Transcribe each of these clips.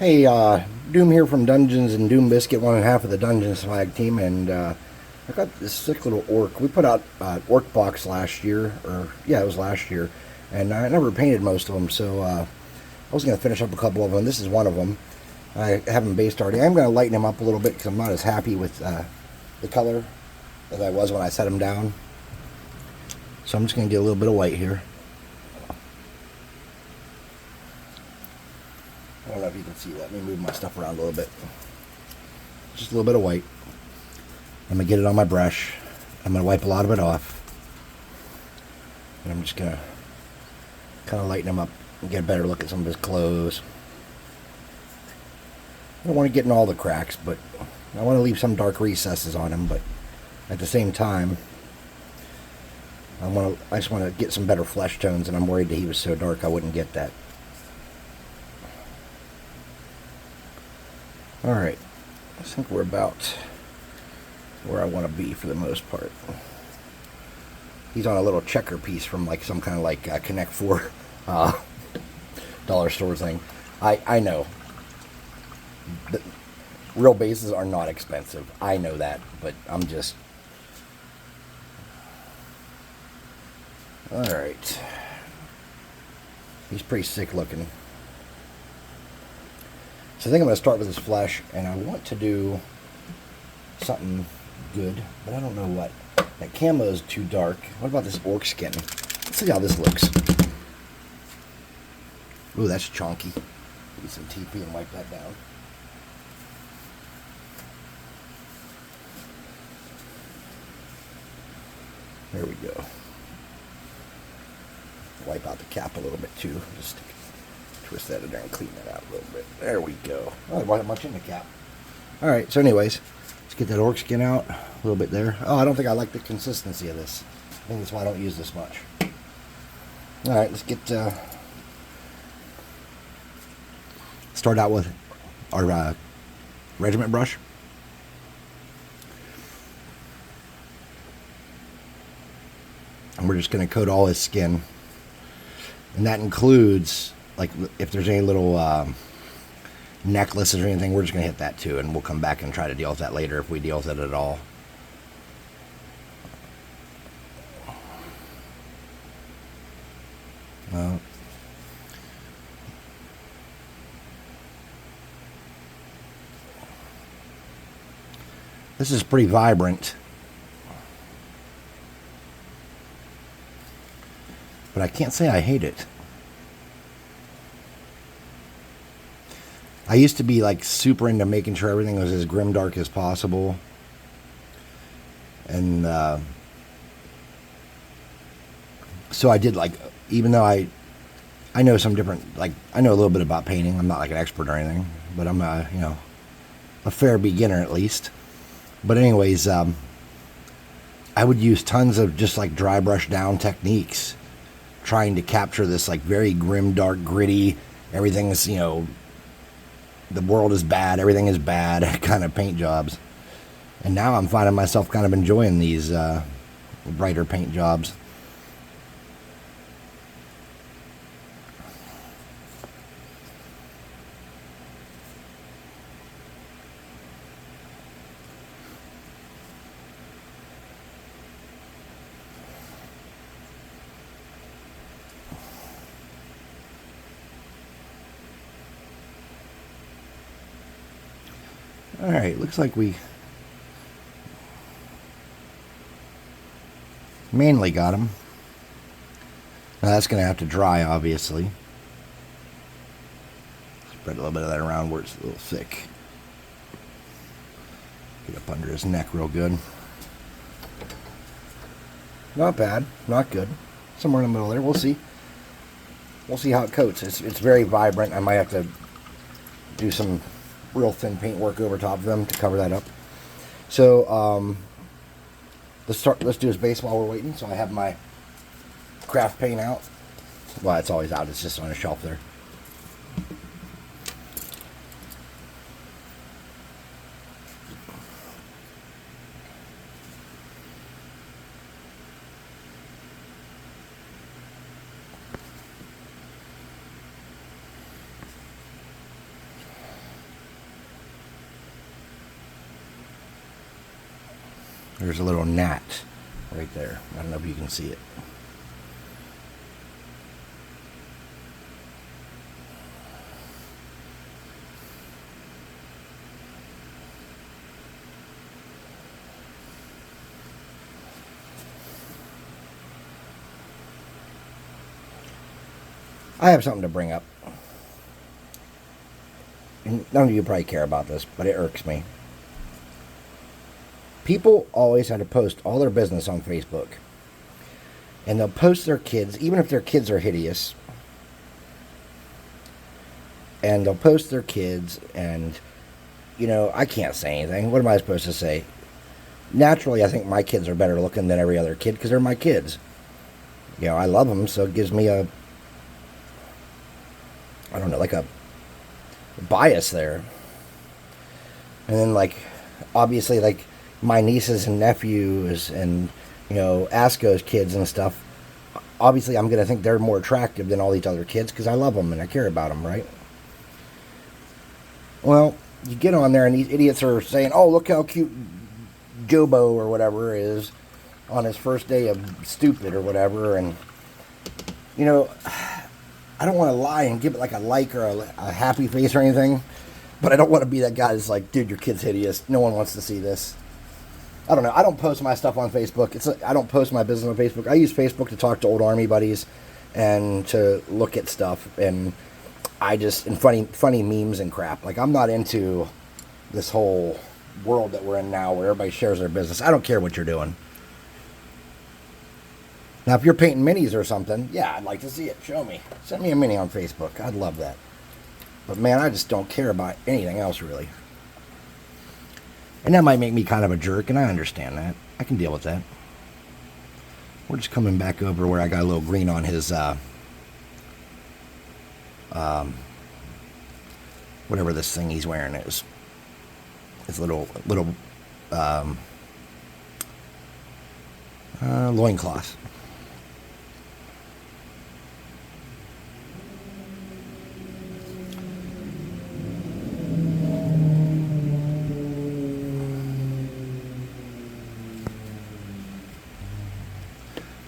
Hey, Doom here from Dungeons and Doom Biscuit, one and a half of the DungeonSwag team, and I got this sick little orc. We put out orc box last year, or yeah, it was last year, and I never painted most of them, so I was going to finish up a couple of them. This is one of them. I have him based already. I'm going to lighten him up a little bit because I'm not as happy with the color as I was when I set him down. So I'm just going to get a little bit of white here. I don't know if you can see that. Let me move my stuff around a little bit. Just a little bit of white. I'm going to get it on my brush. I'm going to wipe a lot of it off. And I'm just going to kind of lighten him up and get a better look at some of his clothes. I don't want to get in all the cracks, but I want to leave some dark recesses on him, but at the same time, I just want to get some better flesh tones, and I'm worried that he was so dark I wouldn't get that. Alright, I think we're about where I want to be for the most part. He's on a little checker piece from like some kind of like Connect 4 dollar store thing. I know. The real bases are not expensive. I know that, but I'm just... Alright. He's pretty sick looking. So I think I'm going to start with his flesh, and I want to do something good, but I don't know what. That camo is too dark. What about this orc skin? Let's see how this looks. Ooh, that's chonky. Use some TP and wipe that down. There we go. Wipe out the cap a little bit too. Just twist that in there and clean that out a little bit. There we go. Oh, there wasn't much in the cap. Alright, so anyways, let's get that orc skin out. A little bit there. Oh, I don't think I like the consistency of this. I think that's why I don't use this much. Alright, let's get... start out with our regiment brush. And we're just going to coat all his skin. And that includes... like if there's any little necklaces or anything, we're just going to hit that too, and we'll come back and try to deal with that later if we deal with it at all. This is pretty vibrant, but I can't say I hate it. I used to be like super into making sure everything was as grimdark as possible. And so I did, like, even though I know some different, like, I know a little bit about painting. I'm not like an expert or anything, but I'm you know, a fair beginner at least. But anyways, I would use tons of just like dry brush down techniques trying to capture this like very grim, dark, gritty, everything's, you know, the world is bad, everything is bad kind of paint jobs. And now I'm finding myself kind of enjoying these brighter paint jobs. Alright, looks like we mainly got him. Now that's going to have to dry, obviously. Spread a little bit of that around where it's a little thick. Get up under his neck real good. Not bad, not good. Somewhere in the middle there, we'll see. We'll see how it coats. It's very vibrant. I might have to do some real thin paint work over top of them to cover that up. So let's do his base while we're waiting. So I have my craft paint out. Well, it's always out, it's just on a shelf there. There's a little gnat right there. I don't know if you can see it. I have something to bring up. And none of you probably care about this, but it irks me. People always have to post all their business on Facebook. And they'll post their kids, even if their kids are hideous. And they'll post their kids, and, you know, I can't say anything. What am I supposed to say? Naturally, I think my kids are better looking than every other kid because they're my kids. You know, I love them, so it gives me a, I don't know, like a bias there. And then, like, obviously, like, my nieces and nephews and, you know, Asco's kids and stuff, obviously I'm going to think they're more attractive than all these other kids because I love them and I care about them, right? Well, you get on there and these idiots are saying, oh, look how cute Jobo or whatever is on his first day of stupid or whatever. And, you know, I don't want to lie and give it like a like or a happy face or anything, but I don't want to be that guy that's like, dude, your kid's hideous. No one wants to see this. I don't know. I don't post my stuff on Facebook. I don't post my business on Facebook. I use Facebook to talk to old Army buddies and to look at stuff. And and funny memes and crap. Like, I'm not into this whole world that we're in now where everybody shares their business. I don't care what you're doing. Now, if you're painting minis or something, yeah, I'd like to see it. Show me. Send me a mini on Facebook. I'd love that. But, man, I just don't care about anything else, really. And that might make me kind of a jerk, and I understand that. I can deal with that. We're just coming back over where I got a little green on his, whatever this thing he's wearing is. His little loincloth.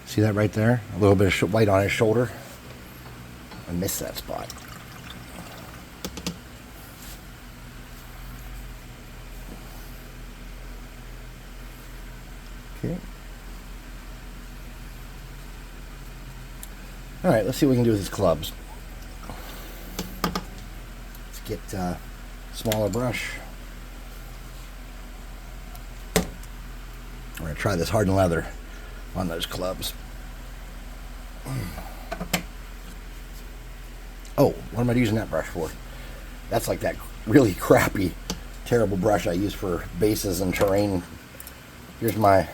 See that right there? A little bit of white on his shoulder. I missed that spot. Okay. All right, let's see what we can do with these clubs. Let's get a smaller brush. We're going to try this hardened leather on those clubs. Oh, what am I using that brush for? That's like that really crappy, terrible brush I use for bases and terrain. Here's my...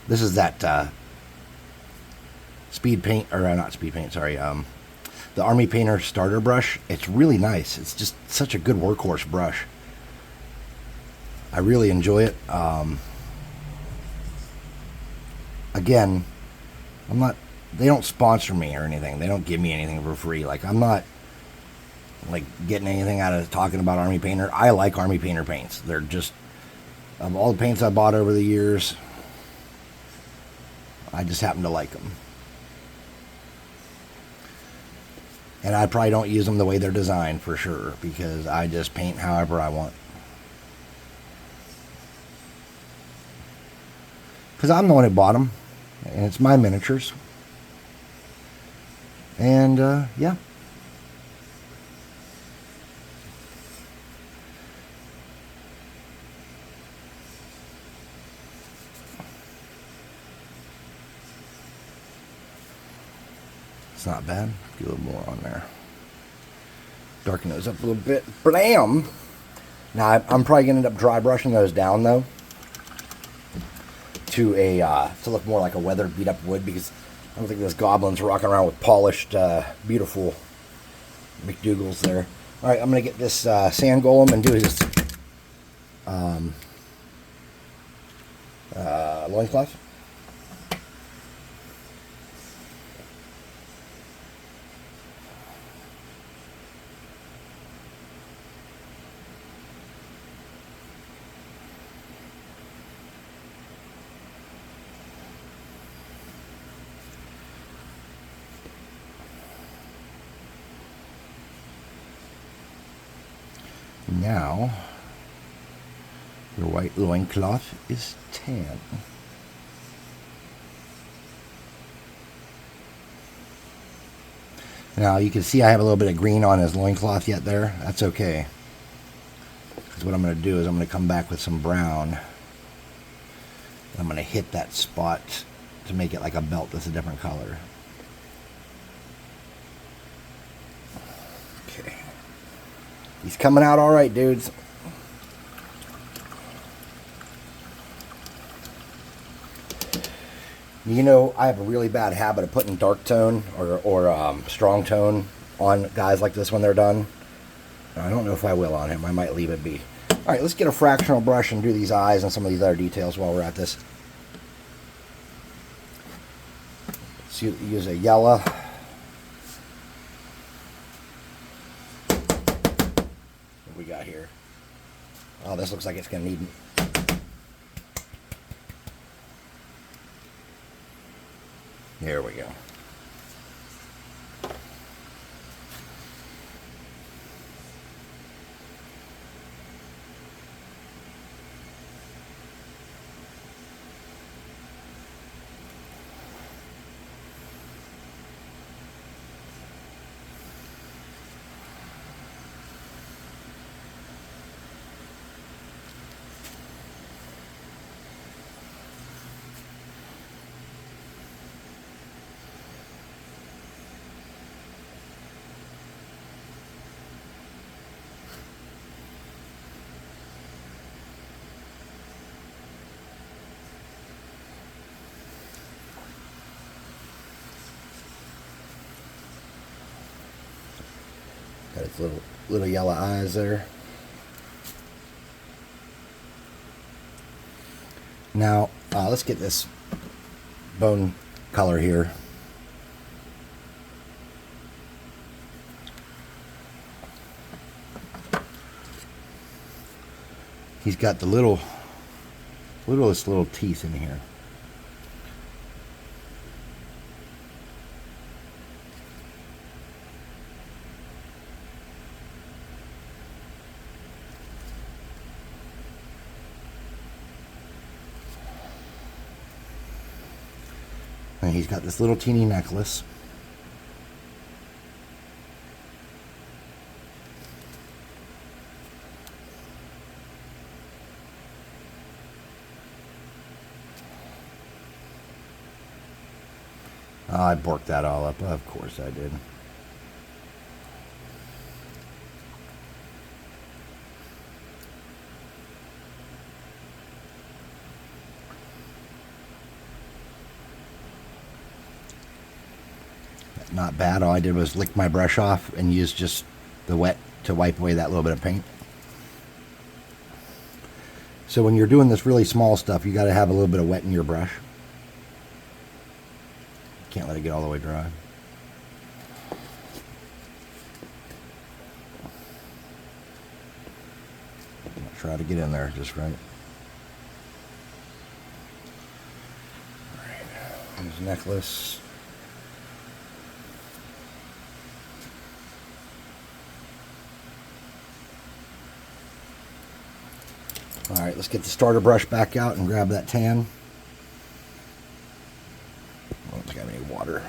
This is that speed paint, or not speed paint, sorry. The Army Painter starter brush. It's really nice. It's just such a good workhorse brush. I really enjoy it. Again, they don't sponsor me or anything. They don't give me anything for free. Like, I'm not, like, getting anything out of talking about Army Painter. I like Army Painter paints. They're just, of all the paints I bought over the years, I just happen to like them. And I probably don't use them the way they're designed, for sure, because I just paint however I want. Because I'm the one who bought them, and it's my miniatures. And, yeah. It's not bad. Get a little more on there. Darken those up a little bit. Blam! Now, I'm probably going to end up dry brushing those down, though, to look more like a weathered, beat-up wood, because I don't think this Goblin's rocking around with polished, beautiful McDougal's there. All right, I'm going to get this sand golem and do his loincloth. Now, your white loincloth is tan. Now, you can see I have a little bit of green on his loincloth yet there. That's okay. Because what I'm going to do is I'm going to come back with some brown. I'm going to hit that spot to make it like a belt that's a different color. Okay. He's coming out all right, dudes. You know, I have a really bad habit of putting dark tone or strong tone on guys like this when they're done. I don't know if I will on him. I might leave it be. All right, let's get a fractional brush and do these eyes and some of these other details while we're at this. Let's use a yellow. What we got here? Oh, this looks like it's going to need... There we go. Got its little yellow eyes there. Now, let's get this bone color here. He's got the littlest little teeth in here. And he's got this little teeny necklace. Oh, I borked that all up. Of course I did. Not bad. All I did was lick my brush off and use just the wet to wipe away that little bit of paint. So when you're doing this really small stuff, you got to have a little bit of wet in your brush. Can't let it get all the way dry. Try to get in there just right. All right. Here's the necklace. All right, let's get the starter brush back out and grab that tan. I don't think I have any water.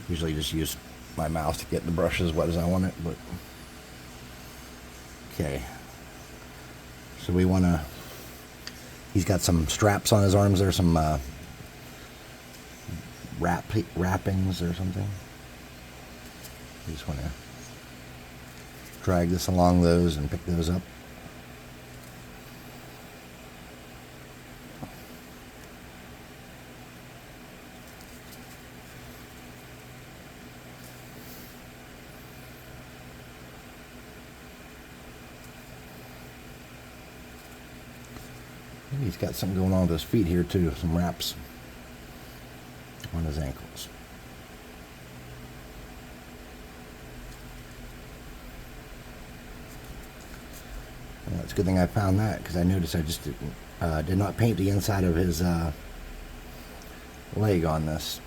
Usually just use my mouth to get the brush as wet as I want it, but okay. So we want to, he's got some straps on his arms there, some wrappings or something. You just want to drag this along those and pick those up. He's got something going on with his feet here too, some wraps on his ankles. Well, it's a good thing I found that, because I noticed I just did not paint the inside of his leg on this.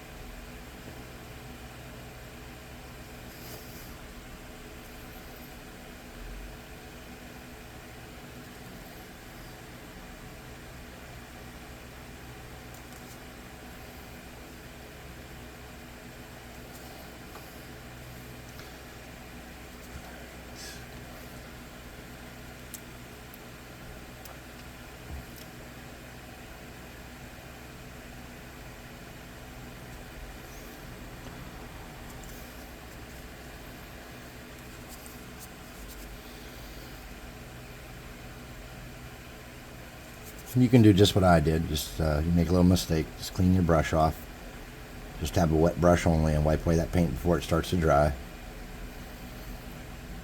You can do just what I did. Just you make a little mistake, just clean your brush off. Just have a wet brush only and wipe away that paint before it starts to dry.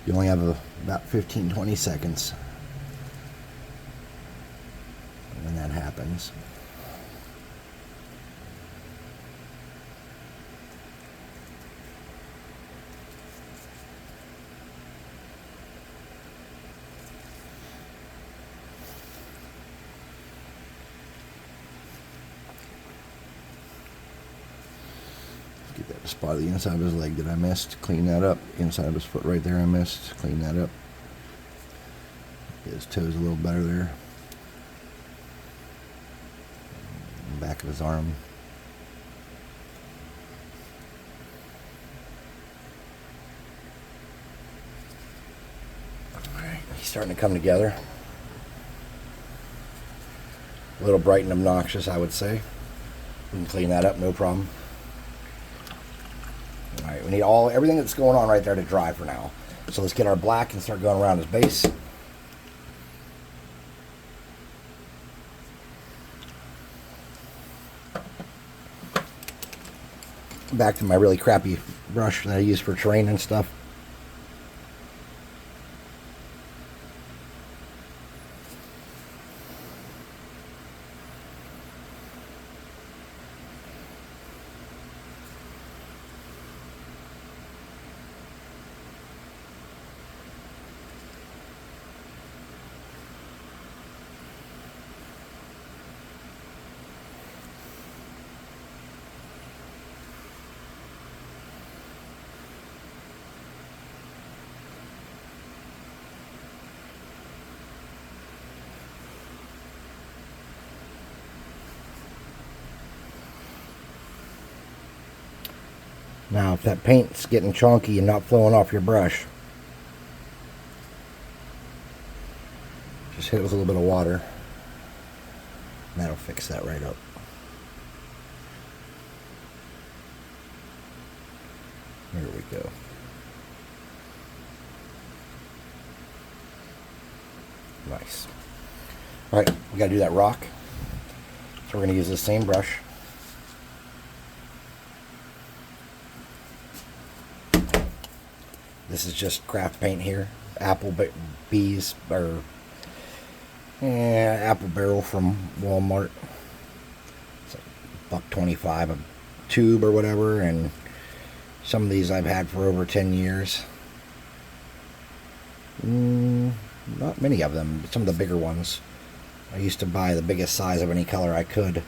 You only have about 15-20 seconds when that happens. Get that spot of the inside of his leg that I missed. Clean that up. Inside of his foot right there I missed. Clean that up. Get his toes a little better there. Back of his arm. Alright, he's starting to come together. A little bright and obnoxious, I would say. We can clean that up, no problem. Alright, we need everything that's going on right there to dry for now. So let's get our black and start going around his base. Back to my really crappy brush that I use for terrain and stuff. Now, if that paint's getting chunky and not flowing off your brush, just hit it with a little bit of water. And that'll fix that right up. There we go. Nice. Alright, we gotta do that rock. So we're gonna use the same brush. This is just craft paint here. Apple bees or apple barrel from Walmart. It's like $1.25 a tube or whatever, and some of these I've had for over 10 years. Not many of them, but some of the bigger ones. I used to buy the biggest size of any color I could.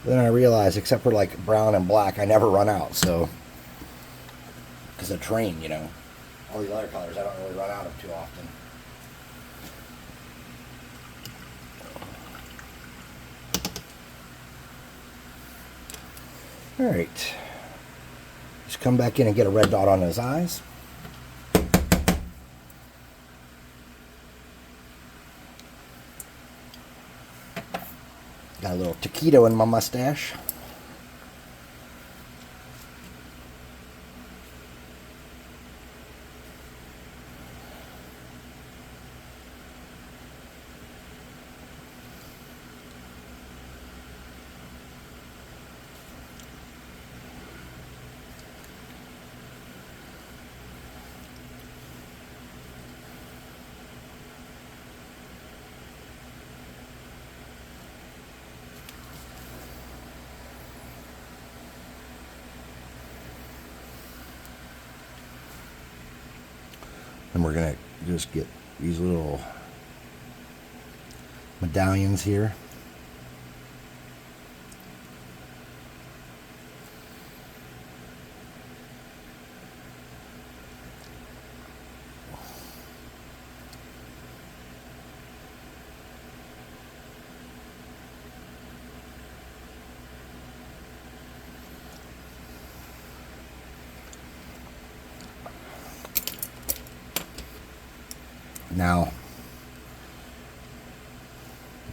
Then I realized, except for like brown and black, I never run out, so. Because of terrain, you know. All these other colors I don't really run out of too often. Alright. Just come back in and get a red dot on his eyes. Got a little taquito in my mustache. And we're going to just get these little medallions here. Now,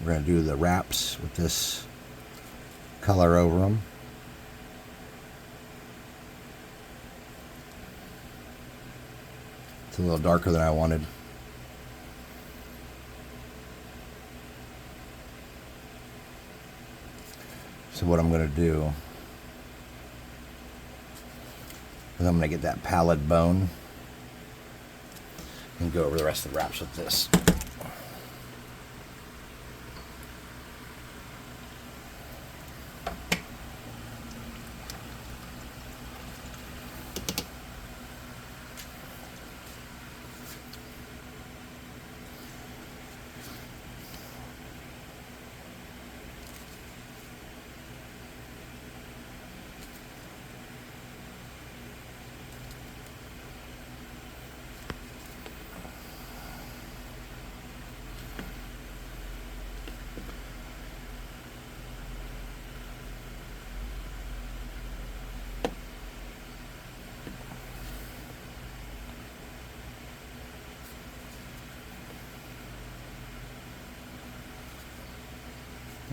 we're going to do the wraps with this color over them. It's a little darker than I wanted. So what I'm going to do is I'm going to get that pallid bone and go over the rest of the wraps with this.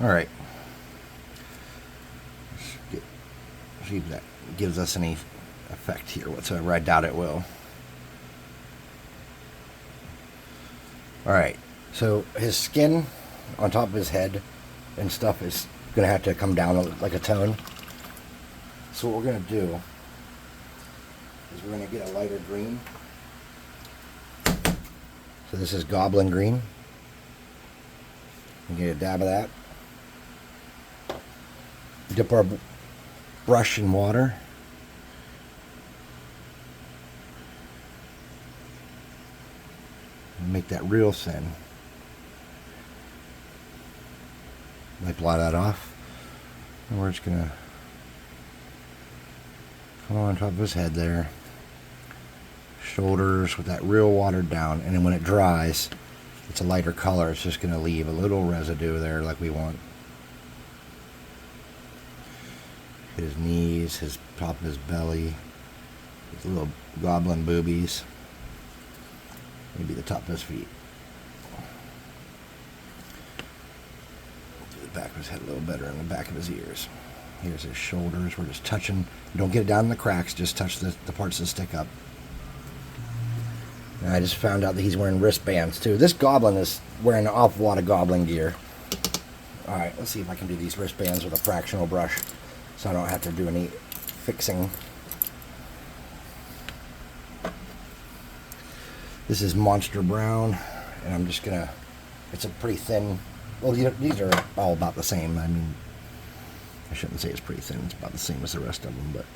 All right. See if that gives us any effect here whatsoever. I doubt it will. All right. So his skin on top of his head and stuff is going to have to come down like a tone. So what we're going to do is we're going to get a lighter green. So this is Goblin green. We get a dab of that. Dip our brush in water. And make that real thin. Wipe a lot of that off. And we're just going to come on top of his head there. Shoulders with that real watered down. And then when it dries, it's a lighter color. It's just going to leave a little residue there like we want. His knees, his top of his belly, his little goblin boobies, maybe the top of his feet. Do the back of his head a little better, and the back of his ears. Here's his shoulders. We're just touching. Don't get it down in the cracks. Just touch the parts that stick up. And I just found out that he's wearing wristbands too. This goblin is wearing an awful lot of goblin gear. All right, let's see if I can do these wristbands with a fractional brush, so I don't have to do any fixing. This is Monster Brown, and I'm just gonna, it's a pretty thin, well, these are all about the same. I mean, I shouldn't say it's pretty thin, it's about the same as the rest of them, but.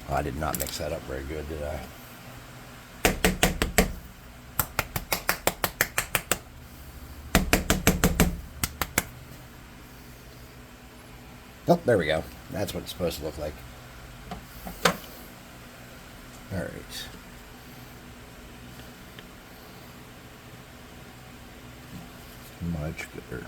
I did not mix that up very good, did I? Oh, there we go. That's what it's supposed to look like. All right. Much gooder.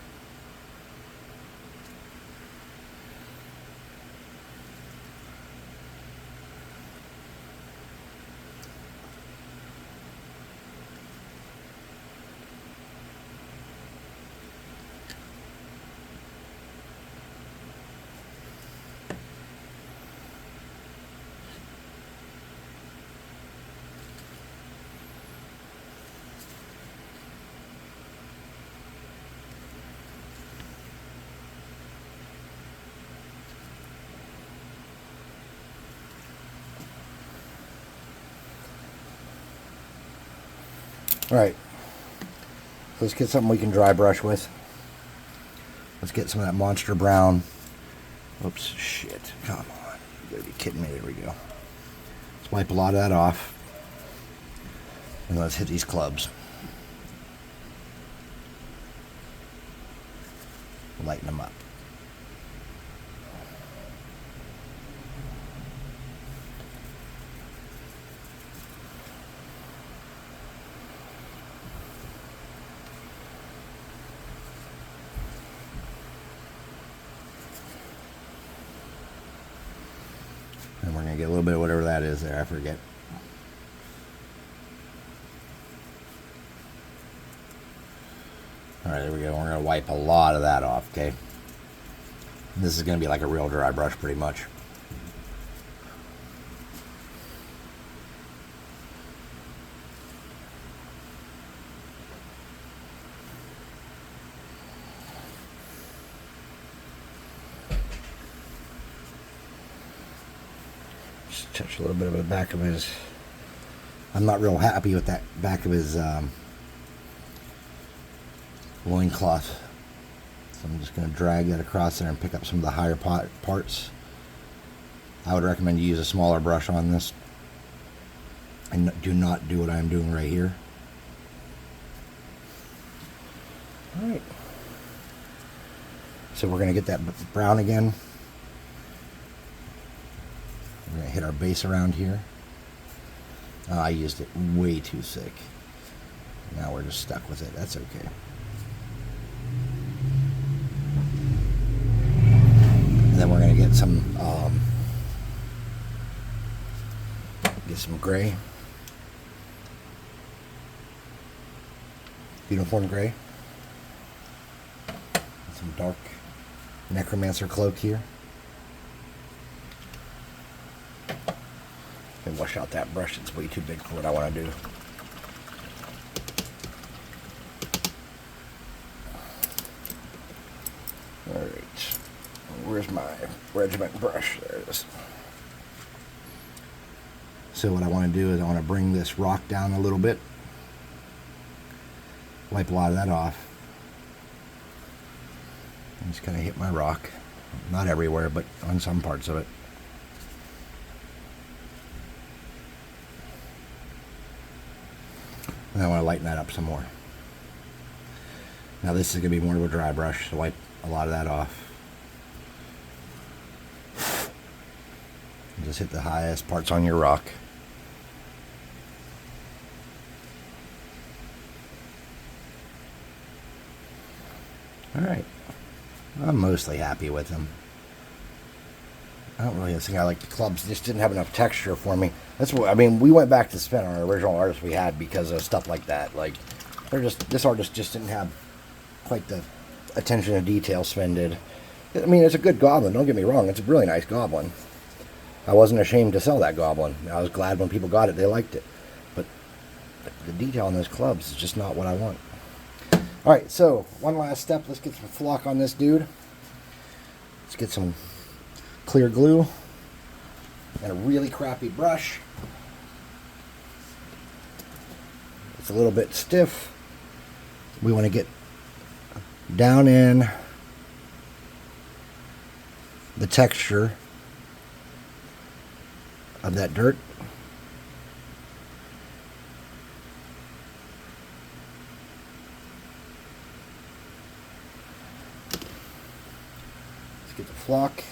Alright, let's get something we can dry brush with. Let's get some of that Monster Brown. Oops, shit. Come on. You gotta be kidding me. There we go. Let's wipe a lot of that off. And let's hit these clubs. Lighten them up. And we're going to get a little bit of whatever that is there. I forget. Alright, there we go. We're going to wipe a lot of that off, okay? This is going to be like a real dry brush pretty much. Just touch a little bit of the back of his... I'm not real happy with that back of his loincloth. So I'm just going to drag that across there and pick up some of the higher parts. I would recommend you use a smaller brush on this. And do not do what I'm doing right here. Alright. So we're going to get that brown again. We're going to hit our base around here. I used it way too thick. Now we're just stuck with it. That's okay. And then we're going to get some gray. Uniform gray. Some dark necromancer cloak here. And wash out that brush. It's way too big for what I want to do. Alright. Where's my regiment brush? There it is. So what I want to do is I want to bring this rock down a little bit. Wipe a lot of that off. And just kind of hit my rock. Not everywhere, but on some parts of it. And I want to lighten that up some more. Now this is going to be more of a dry brush, so wipe a lot of that off. And just hit the highest parts on your rock. Alright. I'm mostly happy with them. I don't really think I like the clubs. Just didn't have enough texture for me. That's what I mean. We went back to spin our original artist we had because of stuff like that. Like, this artist just didn't have quite the attention to detail Sven did. I mean, it's a good goblin. Don't get me wrong. It's a really nice goblin. I wasn't ashamed to sell that goblin. I was glad when people got it. They liked it. But the detail on those clubs is just not what I want. All right. So one last step. Let's get some flock on this dude. Let's get some clear glue and a really crappy brush. It's a little bit stiff. We want to get down in the texture of that dirt. Let's get the flock.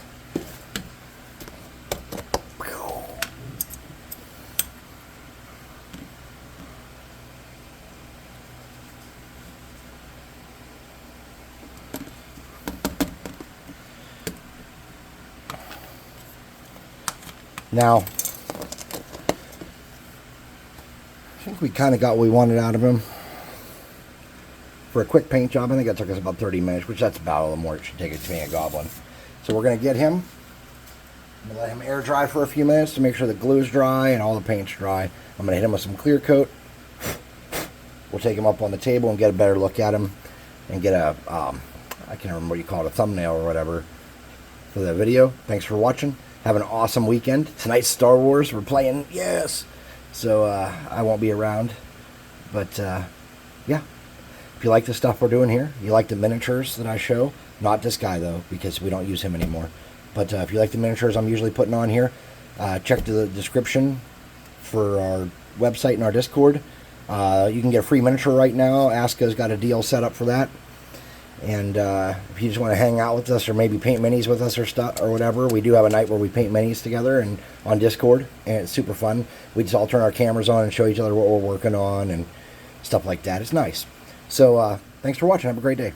Now, I think we kind of got what we wanted out of him. For a quick paint job, I think that took us about 30 minutes, which that's about all the more it should take it to being a goblin. So we're going to get him. I'm going to let him air dry for a few minutes to make sure the glue's dry and all the paint's dry. I'm going to hit him with some clear coat. We'll take him up on the table and get a better look at him and get a, I can't remember what you call it, a thumbnail or whatever for the video. Thanks for watching. Have an awesome weekend. Tonight's Star Wars. We're playing, yes. So I won't be around. But yeah. If you like the stuff we're doing here, you like the miniatures that I show, not this guy though, because we don't use him anymore. But if you like the miniatures I'm usually putting on here, check the description for our website and our Discord. You can get a free miniature right now. Aska's got a deal set up for that. And if you just want to hang out with us or maybe paint minis with us or stuff or whatever, we do have a night where we paint minis together and on Discord, and it's super fun. We just all turn our cameras on and show each other what we're working on and stuff like that. It's nice. So thanks for watching. Have a great day.